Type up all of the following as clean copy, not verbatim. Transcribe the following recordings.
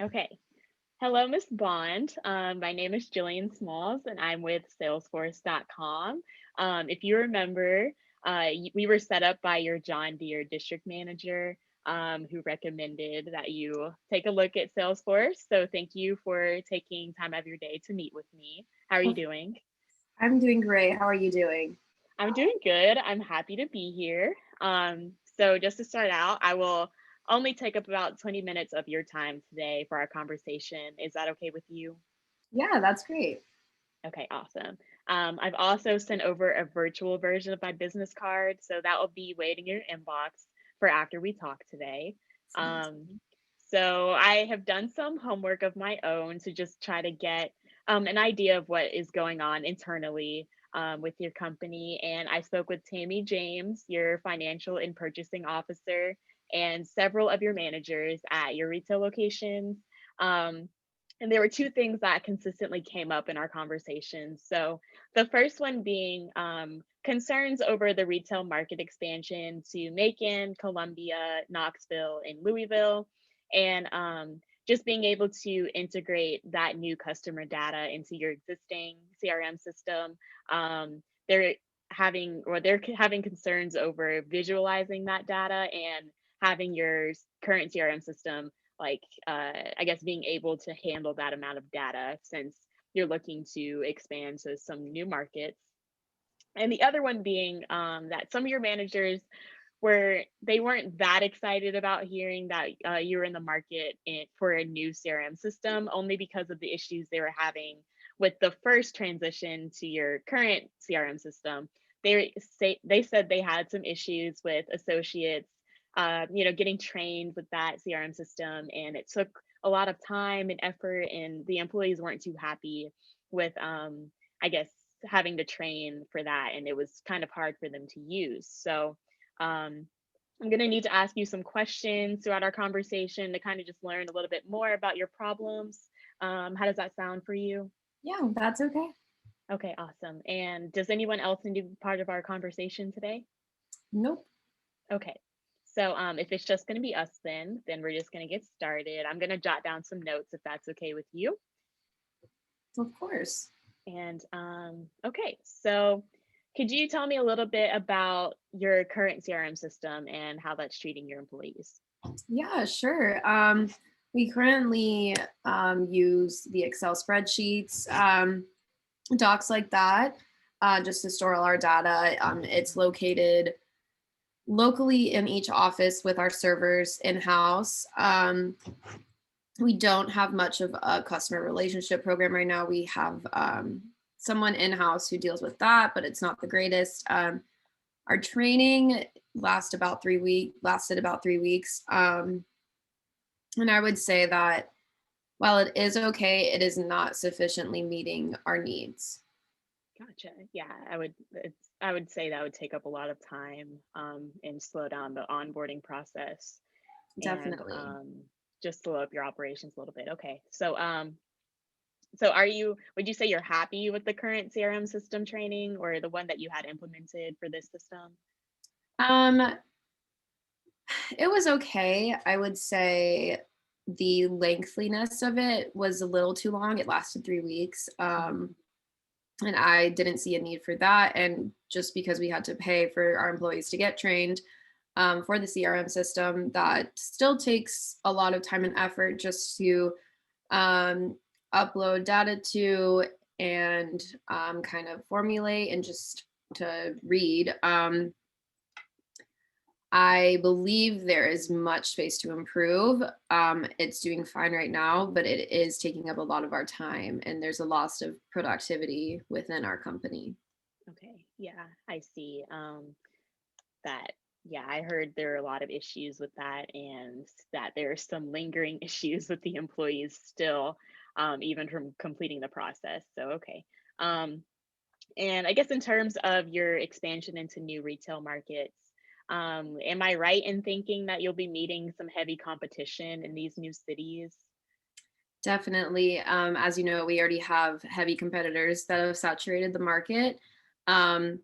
Okay. Hello, Miss Bond. My name is Jillian Smalls, and I'm with Salesforce.com. If you remember, we were set up by your John Deere district manager, who recommended that you take a look at Salesforce. So thank you for taking time out of your day to meet with me. How are you doing? I'm doing great. How are you doing? I'm doing good. I'm happy to be here. So just to start out, I will only take up about 20 minutes of your time today for our conversation. Is that okay with you? Yeah, that's great. Okay, awesome. I've also sent over a virtual version of my business card, so that will be waiting in your inbox for after we talk today. Sounds Um, so I have done some homework of my own to just try to get an idea of what is going on internally with your company. And I spoke with Tammy James, your financial and purchasing officer, and several of your managers at your retail locations. Um, and there were two things that consistently came up in our conversations. So the first one being concerns over the retail market expansion to Macon, Columbia, Knoxville, and Louisville, and just being able to integrate that new customer data into your existing CRM system. They're having concerns over visualizing that data and having your current CRM system I guess being able to handle that amount of data since you're looking to expand to some new markets. And the other one being that some of your managers they weren't that excited about hearing that you were in the market for a new CRM system, only because of the issues they were having with the first transition to your current CRM system. They said they had some issues with associates, getting trained with that CRM system, and it took a lot of time and effort, and the employees weren't too happy with, I guess, having to train for that, and it was kind of hard for them to use. So um, I'm going to need to ask you some questions throughout our conversation to kind of just learn a little bit more about your problems. How does that sound for you? Yeah, that's okay. Okay, awesome. And does anyone else need to be part of our conversation today? Nope. Okay. So if it's just going to be us, then we're just going to get started. I'm going to jot down some notes if that's okay with you. Of course. And okay, so could you tell me a little bit about your current CRM system and how that's treating your employees? Yeah, sure. We currently use the Excel spreadsheets, docs like that, just to store all our data. It's located locally in each office with our servers in-house. We don't have much of a customer relationship program right now. We have someone in-house who deals with that, but it's not the greatest. Our training lasted about 3 weeks. And I would say that while it is okay, it is not sufficiently meeting our needs. Gotcha. Yeah, I would say that would take up a lot of time and slow down the onboarding process and Definitely. just slow up your operations a little bit. Okay. So would you say you're happy with the current CRM system training or the one that you had implemented for this system? Um, it was okay. I would say the lengthiness of it was a little too long. It lasted 3 weeks. Mhm. And I didn't see a need for that. And just because we had to pay for our employees to get trained for the CRM system, that still takes a lot of time and effort just to um, upload data to and kind of formulate and just to read. I believe there is much space to improve. It's doing fine right now, but it is taking up a lot of our time, and there's a loss of productivity within our company. Okay. Yeah, I see. That yeah, I heard there are a lot of issues with that and that there are some lingering issues with the employees still, even from completing the process. So okay. Um, and I guess in terms of your expansion into new retail markets, am I right in thinking that you'll be meeting some heavy competition in these new cities? Definitely. As you know, we already have heavy competitors that have saturated the market. Um,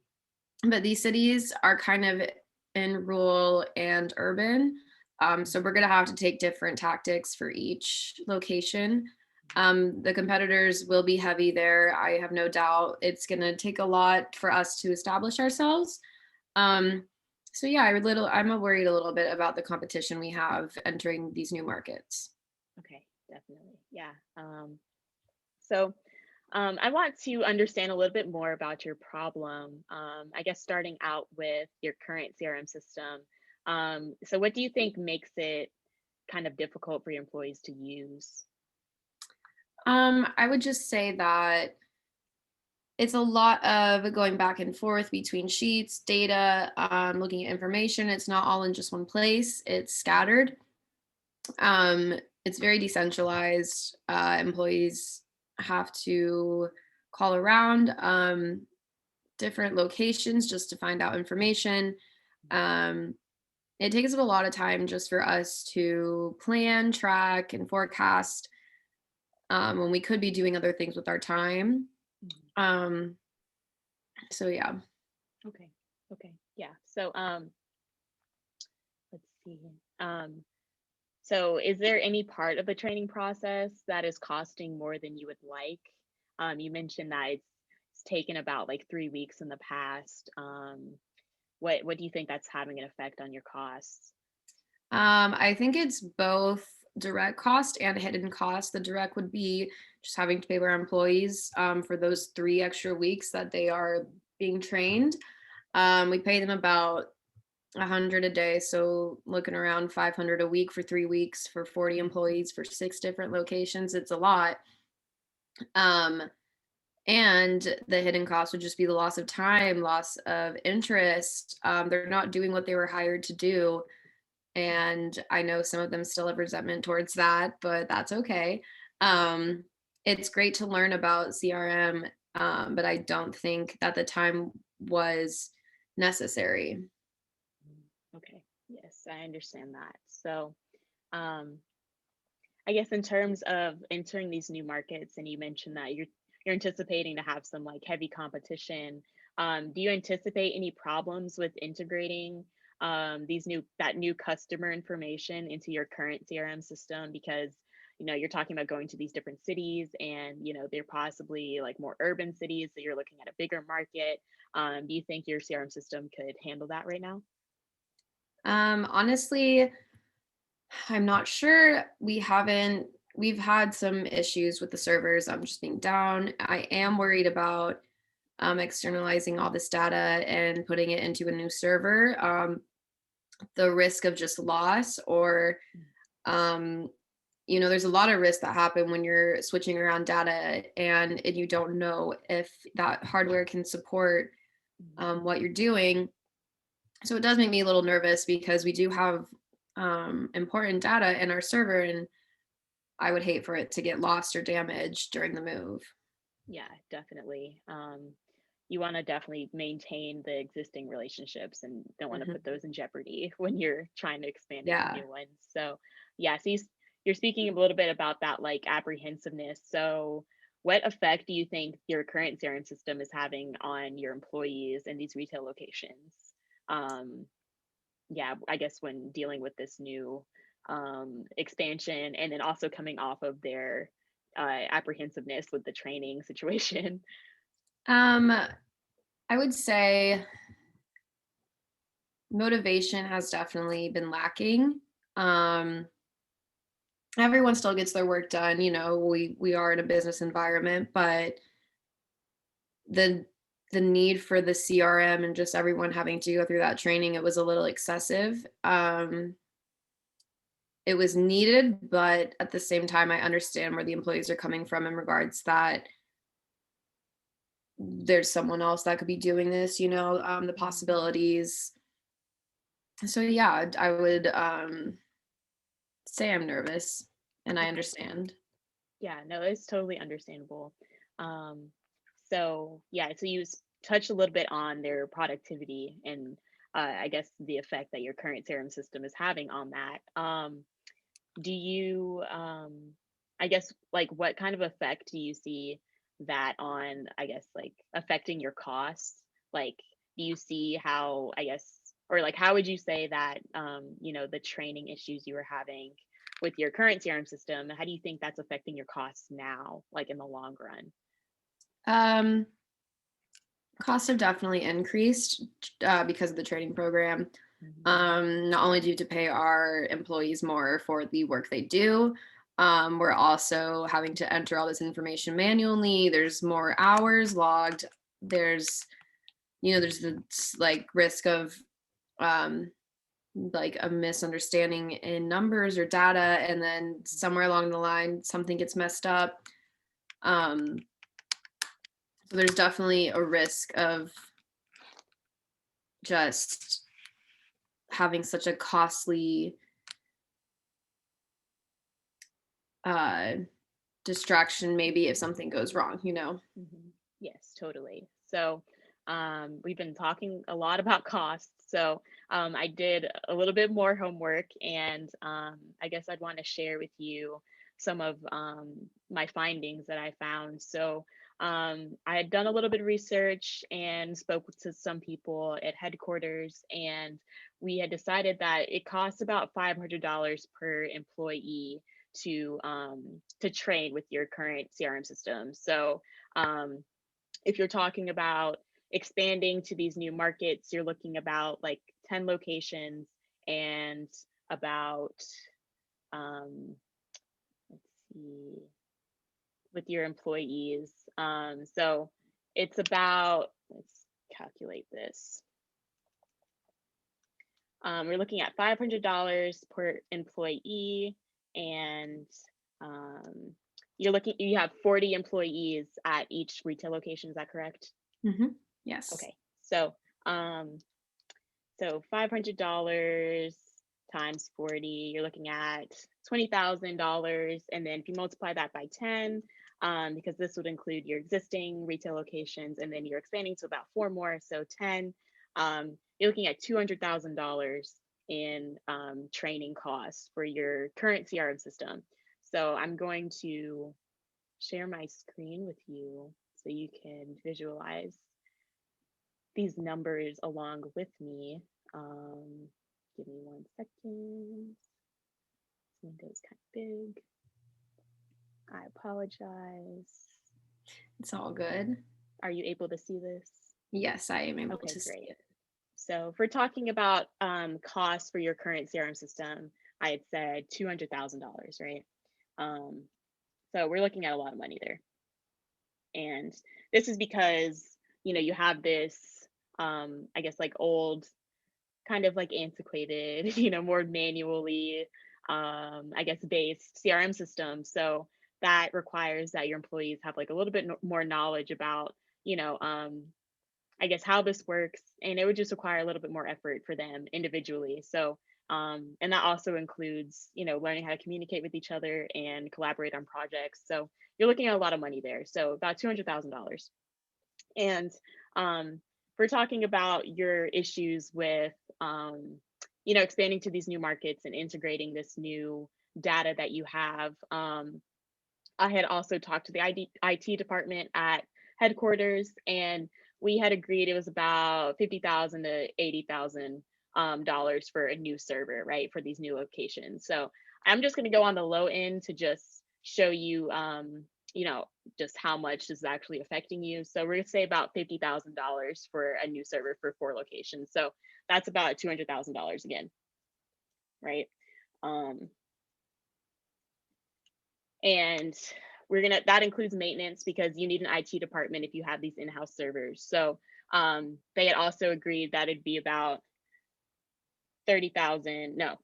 but these cities are kind of in rural and urban. So we're going to have to take different tactics for each location. The competitors will be heavy there. I have no doubt it's going to take a lot for us to establish ourselves. Um, so yeah, I'm worried a little bit about the competition we have entering these new markets. Okay, definitely. Yeah. So I want to understand a little bit more about your problem. I guess starting out with your current CRM system. So what do you think makes it kind of difficult for your employees to use? I would just say that it's a lot of going back and forth between sheets, data, looking at information. It's not all in just one place. It's scattered. It's very decentralized. Employees have to call around different locations just to find out information. Um, it takes up a lot of time just for us to plan, track, and forecast when we could be doing other things with our time. Mhm. Um, so yeah. Okay. Okay. Yeah. So let's see. Um, so is there any part of the training process that is costing more than you would like? You mentioned that it's taken about like 3 weeks in the past. What do you think that's having an effect on your costs? I think it's both direct cost and hidden cost. The direct would be just having to pay our employees for those 3 extra weeks that they are being trained. We pay them about 100 a day, so looking around 500 a week for 3 weeks for 40 employees for 6 different locations. It's a lot. Um, and the hidden cost would just be the loss of time, loss of interest. They're not doing what they were hired to do, and I know some of them still have resentment towards that, but that's okay. Um, it's great to learn about CRM, but I don't think that the time was necessary. Okay. Yes, I understand that. So, um, I guess in terms of entering these new markets, and you mentioned that you're anticipating to have some like heavy competition. Do you anticipate any problems with integrating these new customer information into your current CRM system? Because you're talking about going to these different cities, and they're possibly like more urban cities, so you're looking at a bigger market. Do you think your CRM system could handle that right now? Honestly, I'm not sure. We've had some issues with the servers. I'm just being down. I am worried about externalizing all this data and putting it into a new server. The risk of just loss or um, there's a lot of risks that happen when you're switching around data and you don't know if that hardware can support Mhm. what you're doing. So it does make me a little nervous because we do have important data in our server, and I would hate for it to get lost or damaged during the move. Yeah, definitely. You want to definitely maintain the existing relationships and don't want to put Mhm. those in jeopardy when you're trying to expand into Yeah. new ones. So, yeah, so you're speaking a little bit about that like apprehensiveness. So, what effect do you think your current CRM system is having on your employees in these retail locations? Um, yeah, I guess when dealing with this new expansion and then also coming off of their apprehensiveness with the training situation. Um, I would say motivation has definitely been lacking. Um, Everyone still gets their work done. We are in a business environment, but the the need for the CRM and just everyone having to go through that training, it was a little excessive. It was needed, but at the same time, I understand where the employees are coming from in regards that there's someone else that could be doing this, the Mhm. possibilities. So yeah, I would say I'm nervous and I Okay. understand. Yeah, no, it's totally understandable. Um, so yeah, so touched a little bit on their productivity and I guess the effect that your current serum system is having on that. Do you, I guess, like what kind of effect do you see that on, I guess, like affecting your costs? Like, do you see how, I guess, or like how would you say that the training issues you were having with your current CRM system, how do you think that's affecting your costs now, like in the long run? Um, Costs have definitely increased because of the training program. Mhm. Not only do you have to pay our employees more for the work they do, we're also having to enter all this information manually. There's more hours logged. There's, there's this like risk of um, like a misunderstanding in numbers or data, and then somewhere along the line something gets messed up. Um, so there's definitely a risk of just having such a costly uh distraction maybe if something goes wrong. Mhm. Yes, totally. So, we've been talking a lot about costs. So, I did a little bit more homework, and I guess I'd want to share with you some of my findings that I found. So, I had done a little bit of research and spoke to some people at headquarters, and we had decided that it costs about $500 per employee to train with your current CRM system. So, um, if you're talking about expanding to these new markets, you're looking about like 10 locations and about, um, let's see, with your employees. So it's about, let's calculate this. We're looking at $500 per employee, and um, you have 40 employees at each retail location. Is that correct? Yes. Okay. So, um, so $500 times 40, you're looking at $20,000. And then if you multiply that by 10, because this would include your existing retail locations, and then you're expanding to about four more, so 10, you're looking at $200,000 in training costs for your current CRM system. So I'm going to share my screen with you so you can visualize these numbers along with me. Um, Give me 1 second. This window's kind of big. I apologize. It's all good. Are you able to see this? Yes, I am able Okay, to see great. it. So if we're talking about costs for your current CRM system, I had said $200,000, right? Um, so we're looking at a lot of money there. And this is because, you have this, I guess, like old, kind of like antiquated, more manually, I guess, based CRM system. So that requires that your employees have like a little bit more knowledge about, I guess, how this works. And it would just require a little bit more effort for them individually. So, and that also includes, learning how to communicate with each other and collaborate on projects. So you're looking at a lot of money there. So about $200,000. And we're talking about your issues with, expanding to these new markets and integrating this new data that you have. I had also talked to the IT department at headquarters, and we had agreed it was about 50,000 to 80,000 dollars for a new server, right, for these new locations. So I'm just going to go on the low end to just show you, you know, just how much this is actually affecting you. So we're going to say about $50,000 for a new server for 4 locations. So that's about $200,000 again, right? Um, and that includes maintenance because you need an IT department if you have these in-house servers. So they had also agreed that it'd be about 30,000, no,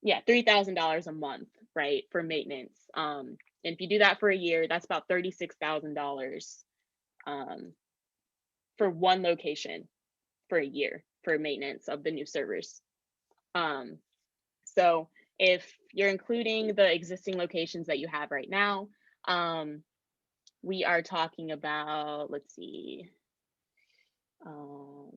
yeah, $3,000 a month, right, for maintenance. And if you do that for a year, that's about $36,000 um, for one location for a year for maintenance of the new servers. Um, so if you're including the existing locations that you have right now, um, we are talking about, let's see, um,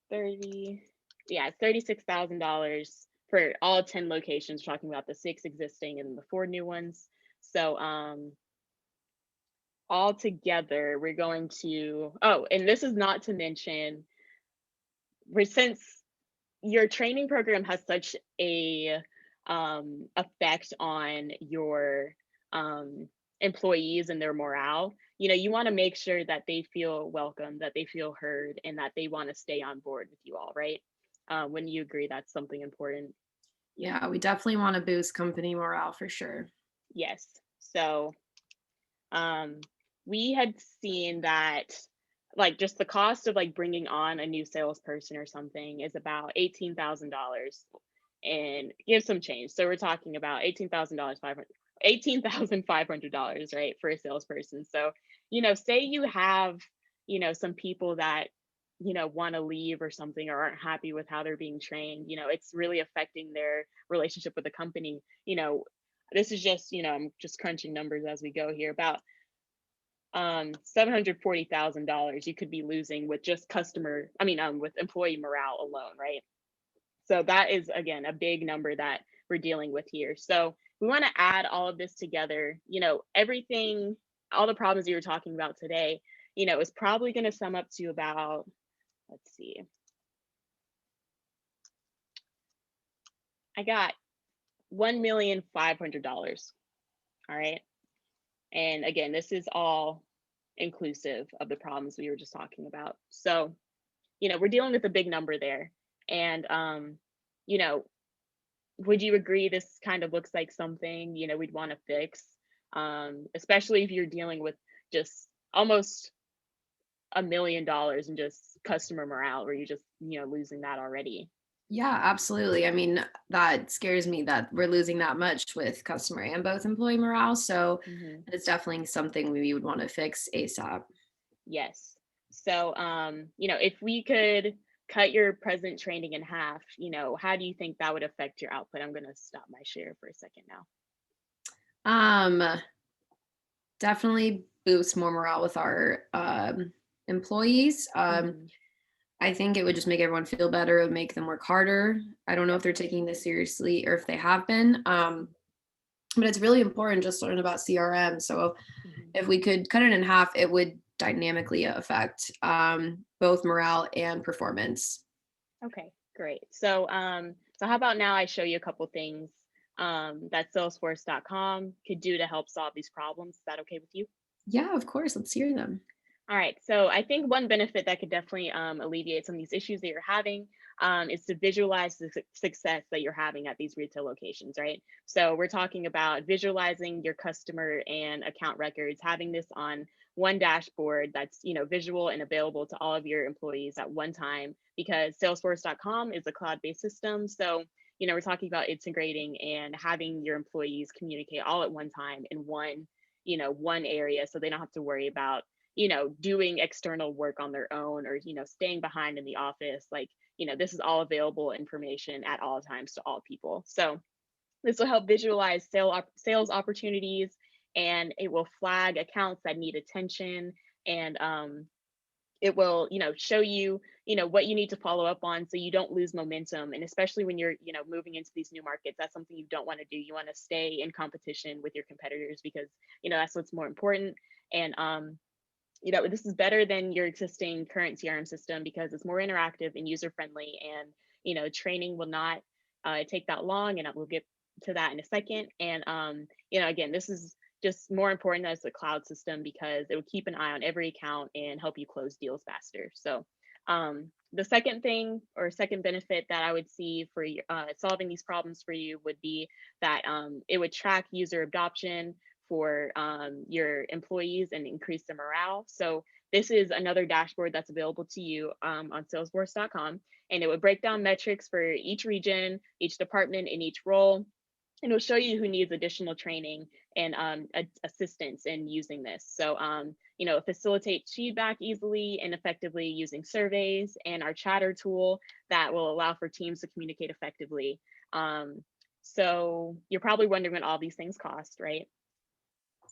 30, yeah, $36,000 for all 10 locations, talking about the 6 existing and the 4 new ones. So all together, we're going to, oh, and this is not to mention since your training program has such a effect on your employees and their morale, you want to make sure that they feel welcome, that they feel heard, and that they want to stay on board with you all, right? When you agree that's something important. Yeah, we definitely want to boost company morale for sure. Yes. So um, we had seen that like just the cost of like bringing on a new salesperson or something is about $18,000 and give some change. So we're talking about $18,500, right, for a salesperson. So, say you have, some people that, want to leave or something or aren't happy with how they're being trained, it's really affecting their relationship with the company. This is just, I'm just crunching numbers as we go here. About $740,000 you could be losing with just with employee morale alone, right? So that is again a big number that we're dealing with here. So we want to add all of this together. Everything, all the problems you were talking about today, is probably going to sum up to about, let's see, I got $1,500,000. All right. And again, this is all inclusive of the problems we were just talking about. So, we're dealing with a big number there. And, you know, would you agree this kind of looks like something, we'd want to fix? Especially if you're dealing with just almost $1 million in just customer morale, where you're just, losing that already. Yeah, absolutely. I mean, that scares me that we're losing that much with customer and both employee morale. So Hmm. it's definitely something we would want to fix ASAP. Yes. So, if we could cut your present training in half, how do you think that would affect your output? I'm going to stop my share for a second now. Um, Definitely boost more morale with our employees. Hmm. I think it would just make everyone feel better. It would make them work harder. I don't know if they're taking this seriously or if they have been. But it's really important just to learn about CRM. So Hmm. if we could cut it in half, it would dynamically affect both morale and performance. Okay, great. So how about now I show you a couple things that Salesforce.com could do to help solve these problems. Is that okay with you? Yeah, of course. Let's hear them. All right. So I think one benefit that could definitely alleviate some of these issues that you're having is to visualize the success that you're having at these retail locations, right? So we're talking about visualizing your customer and account records, having this on one dashboard that's visual and available to all of your employees at one time, because Salesforce.com is a cloud-based system. So we're talking about integrating and having your employees communicate all at one time in one area, so they don't have to worry about doing external work on their own, or, staying behind in the office. Like, this is all available information at all times to all people. So this will help visualize sales opportunities, and it will flag accounts that need attention. And it will, show you, what you need to follow up on so you don't lose momentum. And especially when you're, moving into these new markets, that's something you don't want to do. You want to stay in competition with your competitors, because, that's what's more important. And this is better than your existing current CRM system because it's more interactive and user friendly. And training will not take that long, and we'll get to that in a second. And again, this is just more important as a cloud system because it will keep an eye on every account and help you close deals faster. So the second thing, or second benefit that I would see for solving these problems for you, would be that it would track user adoption for your employees and increase the morale. So this is another dashboard that's available to you on Salesforce.com, and it would break down metrics for each region, each department, and each role. And it'll show you who needs additional training and assistance in using this. So, it facilitates feedback easily and effectively using surveys and our chatter tool that will allow for teams to communicate effectively. So you're probably wondering what all these things cost, right?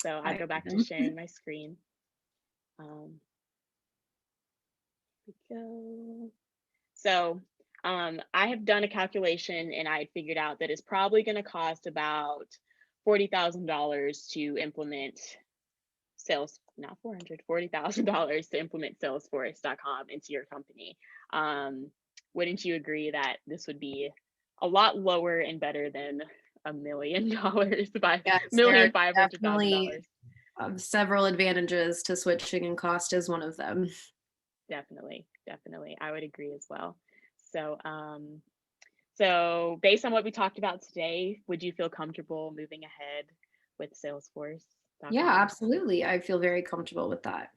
So I'll I go back to am. sharing my screen. Um, here we go. So I have done a calculation, and I figured out that it's probably going to cost about $40,000 to implement not 400, $40,000 to implement Salesforce.com into your company. Um, wouldn't you agree that this would be a lot lower and better than $1 million by Yes, there are million five hundred thousand definitely dollars? several advantages to switching, and cost is one of them. Definitely, definitely. I would agree as well. So, so based on what we talked about today, would you feel comfortable moving ahead with Yeah, Salesforce.com? absolutely. I feel very comfortable with that.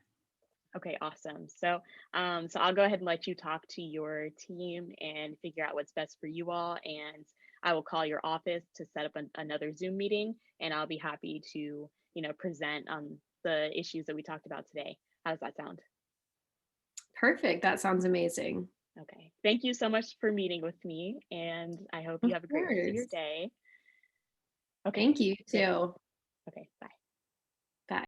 Okay, awesome. So, so I'll go ahead and let you talk to your team and figure out what's best for you all. And I will call your office to set up another Zoom meeting, and I'll be happy to, present the issues that we talked about today. How does that sound? Perfect. That sounds amazing. Okay. Thank you so much for meeting with me, and I hope you Of have a great rest of your course. day. Okay. Thank you Great. too. Okay. Bye.